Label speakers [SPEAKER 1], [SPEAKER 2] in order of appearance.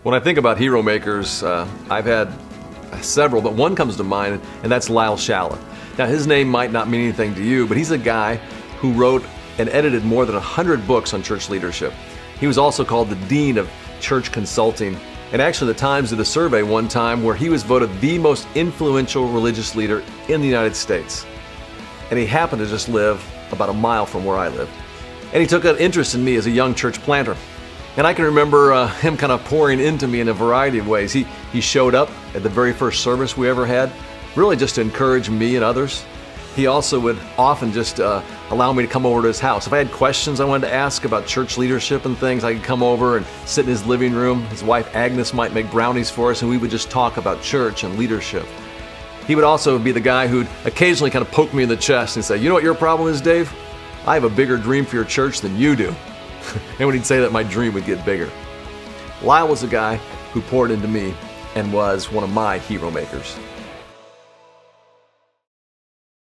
[SPEAKER 1] When I think about hero makers, I've had several, but one comes to mind, and that's Lyle Shalla. Now, his name might not mean anything to you, but he's a guy who wrote and edited more than 100 books on church leadership. He was also called the Dean of Church Consulting, and actually the Times did a survey one time where he was voted the most influential religious leader in the United States. And he happened to just live about a mile from where I live. And he took an interest in me as a young church planter. And I can remember him kind of pouring into me in a variety of ways. He showed up at the very first service we ever had, really just to encourage me and others. He also would often just allow me to come over to his house. If I had questions I wanted to ask about church leadership and things, I could come over and sit in his living room. His wife Agnes might make brownies for us, and we would just talk about church and leadership. He would also be the guy who'd occasionally kind of poke me in the chest and say, "You know what your problem is, Dave? I have a bigger dream for your church than you do." And when he'd say that, my dream would get bigger. Lyle was a guy who poured into me and was one of my hero makers.